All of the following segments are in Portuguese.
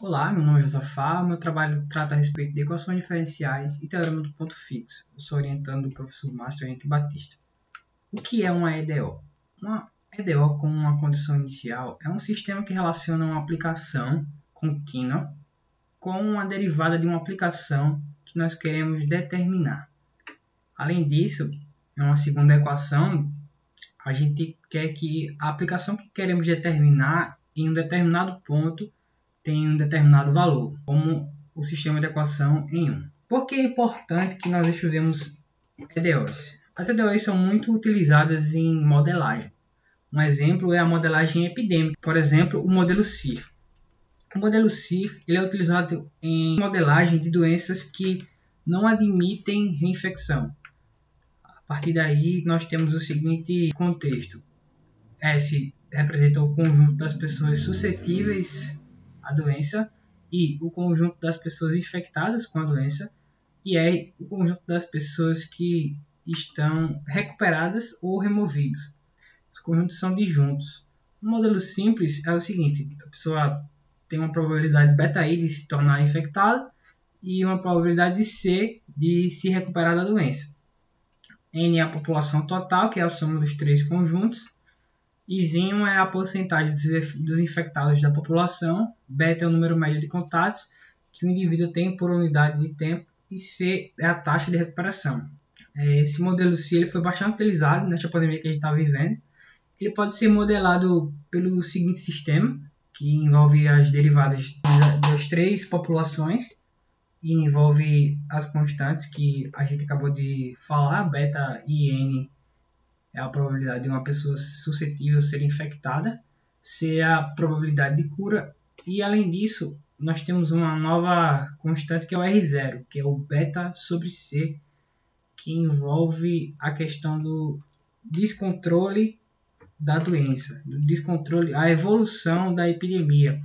Olá, meu nome é Josafá, meu trabalho trata a respeito de equações diferenciais e teorema do ponto fixo. Eu sou orientando do professor Márcio Henrique Batista. O que é uma EDO? Uma EDO com uma condição inicial é um sistema que relaciona uma aplicação contínua com uma derivada de uma aplicação que nós queremos determinar. Além disso, em uma segunda equação, a gente quer que a aplicação que queremos determinar em um determinado ponto tem um determinado valor, como o sistema de equação em 1. Por que é importante que nós estudemos EDOs? As EDOs são muito utilizadas em modelagem. Um exemplo é a modelagem epidêmica, por exemplo, o modelo CIR. O modelo CIR ele é utilizado em modelagem de doenças que não admitem reinfecção. A partir daí, nós temos o seguinte contexto. S representa o conjunto das pessoas suscetíveis à doença, I, o conjunto das pessoas infectadas com a doença, e R, o conjunto das pessoas que estão recuperadas ou removidos. Os conjuntos são disjuntos. Um modelo simples é o seguinte: a pessoa tem uma probabilidade beta-I de se tornar infectada e uma probabilidade C de se recuperar da doença. N é a população total, que é a soma dos três conjuntos. Izinho é a porcentagem dos infectados da população, beta é o número médio de contatos que o indivíduo tem por unidade de tempo e C é a taxa de recuperação. Esse modelo C ele foi bastante utilizado nesta pandemia que a gente está vivendo. Ele pode ser modelado pelo seguinte sistema, que envolve as derivadas das três populações e envolve as constantes que a gente acabou de falar, beta e N é a probabilidade de uma pessoa suscetível ser infectada, C é a probabilidade de cura, e além disso, nós temos uma nova constante que é o R0, que é o beta sobre C, que envolve a questão do descontrole da doença, do descontrole, a evolução da epidemia,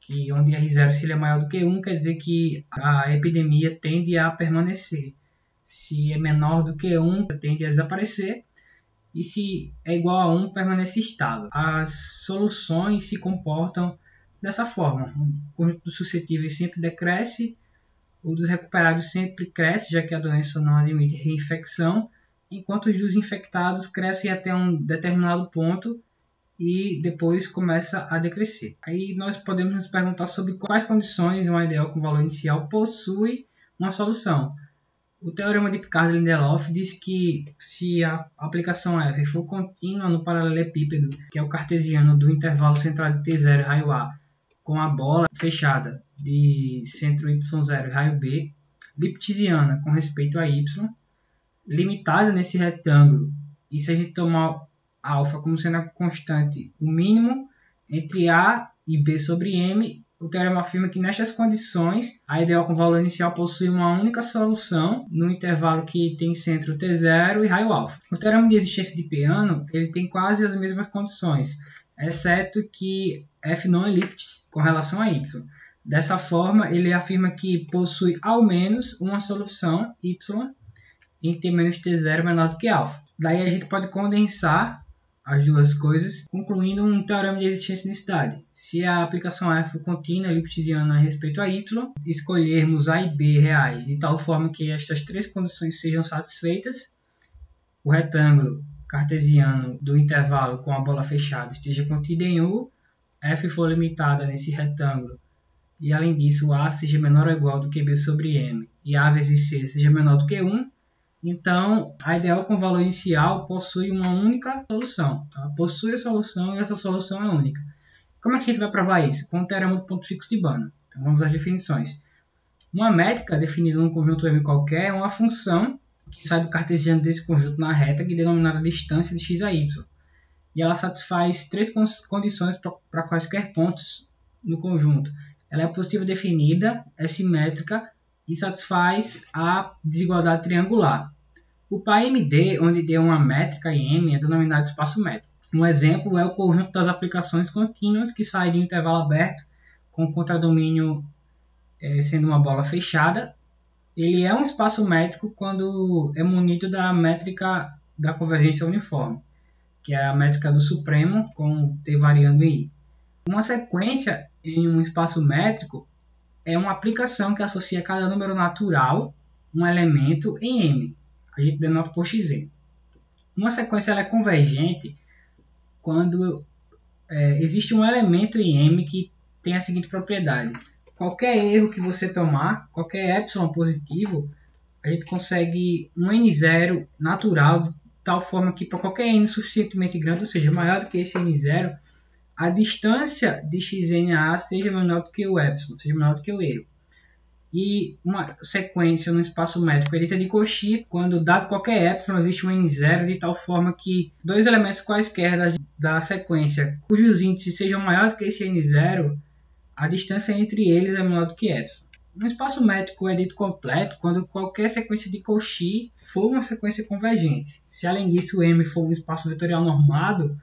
que onde R0 se ele é maior do que 1, quer dizer que a epidemia tende a permanecer. Se é menor do que 1, tende a desaparecer. E se é igual a 1, permanece estável. As soluções se comportam dessa forma. O conjunto dos suscetíveis sempre decresce, o dos recuperados sempre cresce, já que a doença não admite reinfecção, enquanto os dos infectados crescem até um determinado ponto e depois começa a decrescer. Aí nós podemos nos perguntar sobre quais condições uma EDO com valor inicial possui uma solução. O teorema de Picard-Lindelof diz que se a aplicação F for contínua no paralelepípedo, que é o cartesiano do intervalo central de T0 e raio A, com a bola fechada de centro Y0 e raio B, liptziana com respeito a Y, limitada nesse retângulo, e se a gente tomar alfa como sendo a constante, o mínimo entre A e B sobre M, o teorema afirma que nestas condições a EDO com valor inicial possui uma única solução no intervalo que tem centro T0 e raio alfa. O teorema de existência de Peano ele tem quase as mesmas condições, exceto que F não é elipse com relação a Y. Dessa forma, ele afirma que possui ao menos uma solução Y em T menos T0 menor do que alfa. Daí a gente pode condensar as duas coisas, concluindo um teorema de existência de unicidade. Se a aplicação F for contínua liptziana a respeito a Y, escolhermos A e B reais de tal forma que estas três condições sejam satisfeitas, o retângulo cartesiano do intervalo com a bola fechada esteja contido em U, F for limitada nesse retângulo e além disso A seja menor ou igual do que B sobre M e A vezes C seja menor do que 1, então, a EDO com valor inicial possui uma única solução. Tá? Possui a solução e essa solução é única. Como é que a gente vai provar isso? Com o teorema do ponto fixo de Banach. Então, vamos às definições. Uma métrica definida num conjunto M qualquer é uma função que sai do cartesiano desse conjunto na reta, que é denominada distância de x a y. E ela satisfaz três condições para quaisquer pontos no conjunto. Ela é positiva definida, é simétrica e satisfaz a desigualdade triangular. O PAMD, onde D é uma métrica e M é denominado espaço métrico. Um exemplo é o conjunto das aplicações contínuas que saem de um intervalo aberto com o contradomínio sendo uma bola fechada. Ele é um espaço métrico quando é munido da métrica da convergência uniforme, que é a métrica do supremo com T variando em I. Uma sequência em um espaço métrico é uma aplicação que associa cada número natural, um elemento, em M. A gente denota por xn. Uma sequência ela é convergente quando existe um elemento em M que tem a seguinte propriedade. Qualquer erro que você tomar, qualquer epsilon positivo, a gente consegue um n0 natural, de tal forma que para qualquer n suficientemente grande, ou seja, maior do que esse n0, a distância de xn a A seja menor do que o epsilon, seja menor do que o erro. E uma sequência no espaço métrico é de Cauchy quando, dado qualquer epsilon, existe um n0 de tal forma que dois elementos quaisquer da sequência cujos índices sejam maior do que esse n0, a distância entre eles é menor do que epsilon. Um espaço métrico é dito completo quando qualquer sequência de Cauchy for uma sequência convergente. Se além disso o M for um espaço vetorial normado,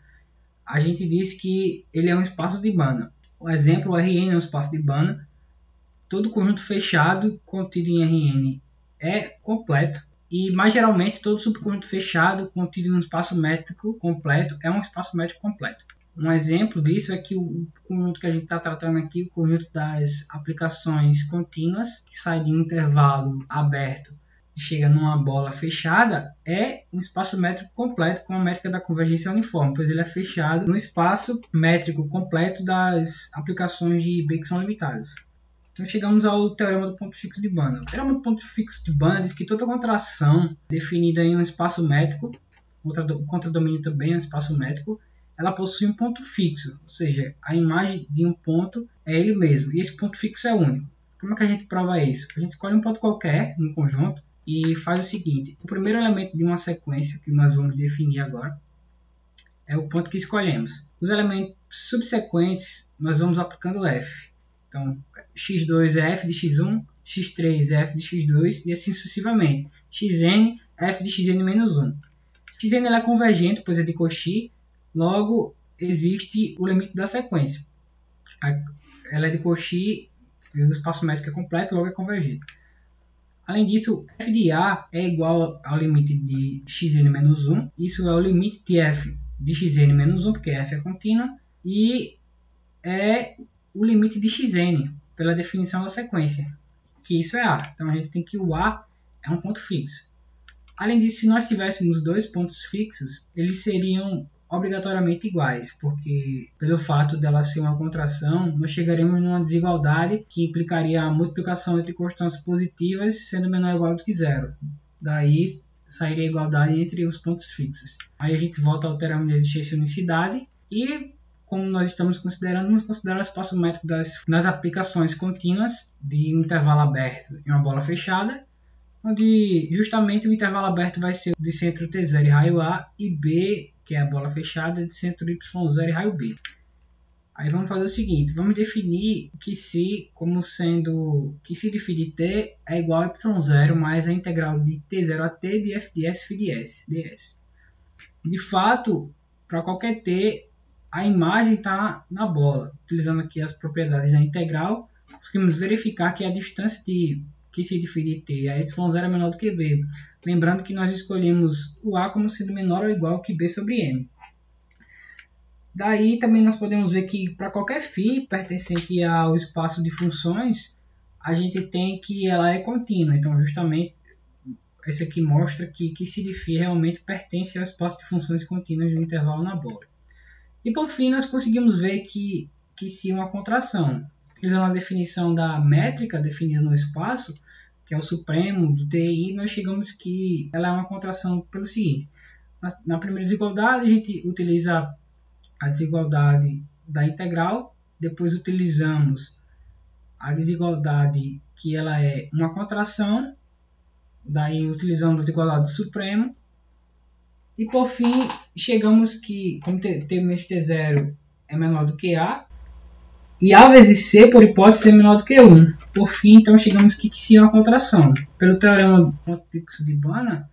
a gente diz que ele é um espaço de Banach. O exemplo, o Rn é um espaço de Banach. Todo conjunto fechado contido em Rn é completo. E, mais geralmente, todo subconjunto fechado contido em um espaço métrico completo é um espaço métrico completo. Um exemplo disso é que o conjunto que a gente está tratando aqui, o conjunto das aplicações contínuas, que sai de um intervalo aberto e chega numa bola fechada, é um espaço métrico completo com a métrica da convergência uniforme, pois ele é fechado no espaço métrico completo das aplicações de B que são limitadas. Então chegamos ao teorema do ponto fixo de Banach. O teorema do ponto fixo de Banach diz que toda contração definida em um espaço métrico, o contradomínio também é um espaço métrico, ela possui um ponto fixo, ou seja, a imagem de um ponto é ele mesmo, e esse ponto fixo é único. Como é que a gente prova isso? A gente escolhe um ponto qualquer no conjunto e faz o seguinte: o primeiro elemento de uma sequência que nós vamos definir agora é o ponto que escolhemos. Os elementos subsequentes nós vamos aplicando f. Então, x2 é f de x1, x3 é f de x2 e assim sucessivamente. xn é f de xn menos 1. xn é convergente, pois é de Cauchy, logo existe o limite da sequência. Ela é de Cauchy, o espaço métrico é completo, logo é convergente. Além disso, f de A é igual ao limite de xn menos 1. Isso é o limite de f de xn menos 1, porque f é contínua, e é o limite de xn, pela definição da sequência, que isso é A. Então a gente tem que o A é um ponto fixo. Além disso, se nós tivéssemos dois pontos fixos, eles seriam obrigatoriamente iguais, porque pelo fato dela ser uma contração, nós chegaremos numa desigualdade que implicaria a multiplicação entre constantes positivas sendo menor ou igual do que zero. Daí sairia a igualdade entre os pontos fixos. Aí a gente volta ao teorema de existência e unicidade e, como nós estamos considerando, vamos considerar o espaço métrico nas aplicações contínuas de um intervalo aberto em uma bola fechada, onde justamente o intervalo aberto vai ser de centro T0 e raio A, e B, que é a bola fechada, de centro Y0 e raio B. Aí vamos fazer o seguinte: vamos definir que se, como sendo que se de φ de t é igual a y0 mais a integral de t0 a t de f de s φ de s ds. De fato, para qualquer t, a imagem está na bola. Utilizando aqui as propriedades da integral, conseguimos verificar que a distância que se φ de t a y0 é menor do que b. Lembrando que nós escolhemos o a como sendo menor ou igual que b sobre m. Daí também nós podemos ver que para qualquer φ pertencente ao espaço de funções, a gente tem que ela é contínua. Então justamente esse aqui mostra que se de φ realmente pertence ao espaço de funções contínuas do intervalo na bola. E por fim nós conseguimos ver que se uma contração, utilizando a definição da métrica definida no espaço, que é o supremo do TI, nós chegamos que ela é uma contração pelo seguinte: na primeira desigualdade a gente utiliza a desigualdade da integral, depois utilizamos a desigualdade que ela é uma contração, daí utilizamos a desigualdade do supremo, e por fim chegamos que, como t menos t0 é menor do que A, e A vezes C, por hipótese, é menor do que 1. Por fim, então, chegamos que se é uma contração. Pelo teorema do ponto fixo de Banach,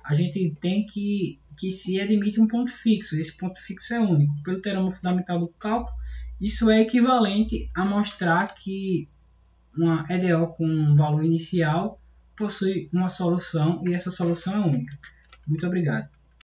a gente tem que se admite um ponto fixo. Esse ponto fixo é único. Pelo teorema fundamental do cálculo, isso é equivalente a mostrar que uma EDO com um valor inicial possui uma solução e essa solução é única. Muito obrigado.